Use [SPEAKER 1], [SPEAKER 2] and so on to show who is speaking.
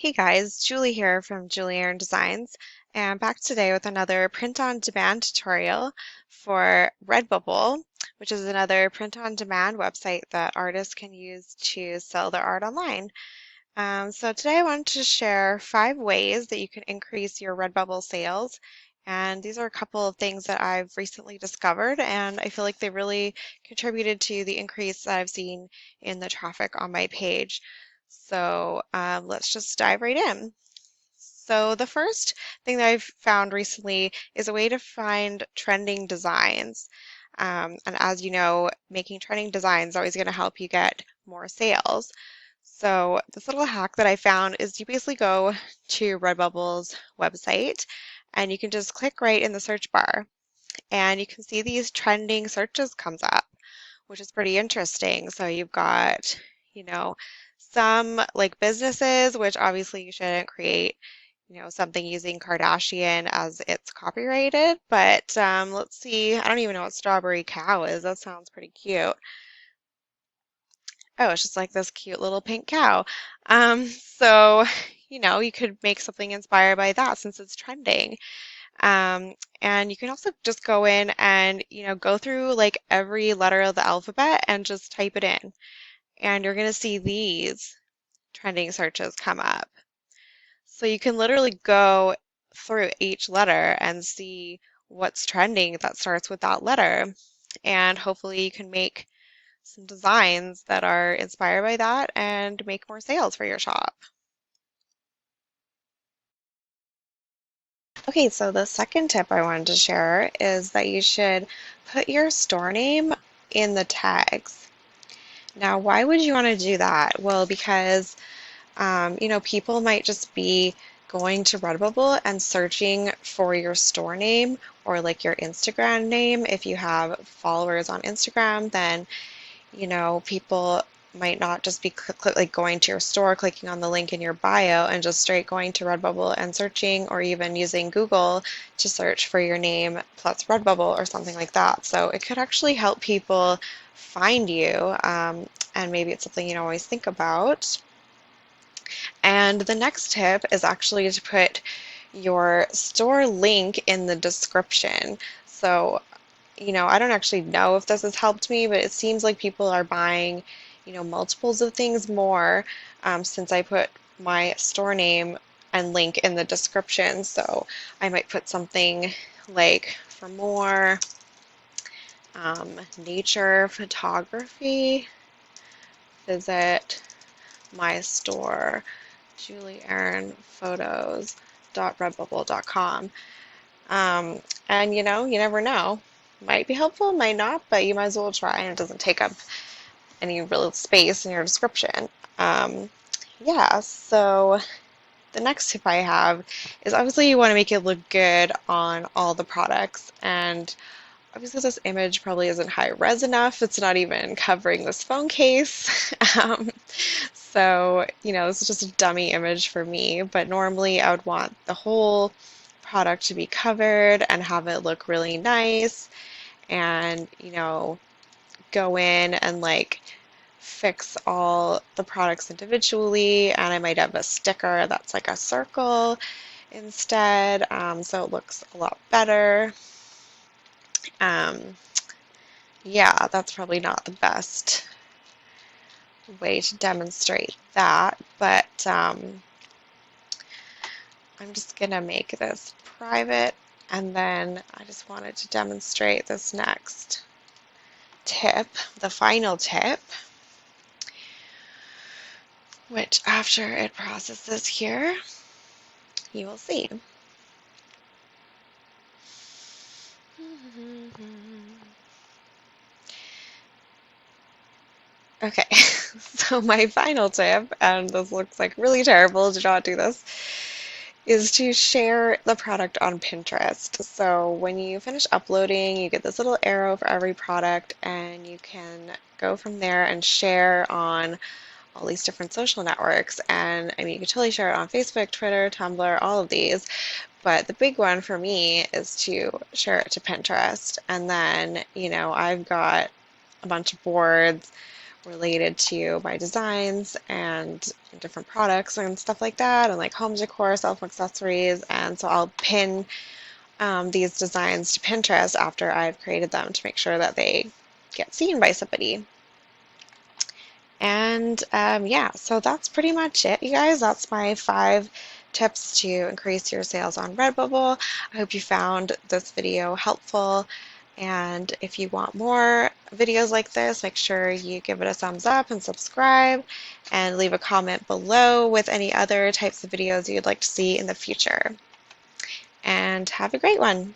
[SPEAKER 1] Hey guys, Julie here from Julie Designs, and back today with another print-on-demand tutorial for Redbubble, which is another print-on-demand website that artists can use to sell their art online. So today I wanted to share 5 ways that you can increase your Redbubble sales, and these are a couple of things that I've recently discovered, and I feel like they really contributed to the increase that I've seen in the traffic on my page. So let's just dive right in. So the first thing that I've found recently is a way to find trending designs. And as you know, making trending designs is always going to help you get more sales. So this little hack that I found is you basically go to Redbubble's website and you can just click right in the search bar and you can see these trending searches comes up, which is pretty interesting. So you've got, you know, some like businesses, which obviously you shouldn't create, something using Kardashian as it's copyrighted. But let's see, I don't even know what strawberry cow is. That sounds pretty cute. Oh, it's just like this cute little pink cow. So, you could make something inspired by that since it's trending. And you can also just go in and, go through like every letter of the alphabet and just type it in. And you're going to see these trending searches come up. So you can literally go through each letter and see what's trending that starts with that letter. And hopefully you can make some designs that are inspired by that and make more sales for your shop. Okay, so the second tip I wanted to share is that you should put your store name in the tags. Now, why would you want to do that? Well, because people might just be going to Redbubble and searching for your store name or like your Instagram name. If you have followers on Instagram, then people might not just be like going to your store, clicking on the link in your bio, and just straight going to Redbubble and searching, or even using Google to search for your name plus Redbubble or something like that. So it could actually help people find you, and maybe it's something you don't always think about. And the next tip is actually to put your store link in the description. So I don't actually know if this has helped me, but it seems like people are buying, multiples of things more since I put my store name and link in the description. So I might put something like for more nature photography, visit my store, juliearonphotos.redbubble.com. And you never know. Might be helpful, might not, but you might as well try, and it doesn't take up any real space in your description. Yeah, so the next tip I have is obviously you want to make it look good on all the products, and obviously this image probably isn't high res enough. It's not even covering this phone case. So, this is just a dummy image for me, but normally I would want the whole product to be covered and have it look really nice and, go in and like fix all the products individually, and I might have a sticker that's like a circle instead, so it looks a lot better. Yeah, that's probably not the best way to demonstrate that, but I'm just gonna make this private, and then I just wanted to demonstrate this next tip, the final tip, which after it processes here, you will see. Okay, so my final tip, and this looks like really terrible, do not do this, is to share the product on Pinterest. So when you finish uploading, you get this little arrow for every product, and you can go from there and share on all these different social networks. And I mean, you can totally share it on Facebook, Twitter, Tumblr, all of these. But the big one for me is to share it to Pinterest. And then, I've got a bunch of boards related to my designs and different products and stuff like that, and like home decor, self-accessories. And so I'll pin these designs to Pinterest after I've created them to make sure that they get seen by somebody. And yeah, so that's pretty much it, you guys. That's my 5 tips to increase your sales on Redbubble. I hope you found this video helpful. And if you want more videos like this, make sure you give it a thumbs up and subscribe, and leave a comment below with any other types of videos you'd like to see in the future. And have a great one.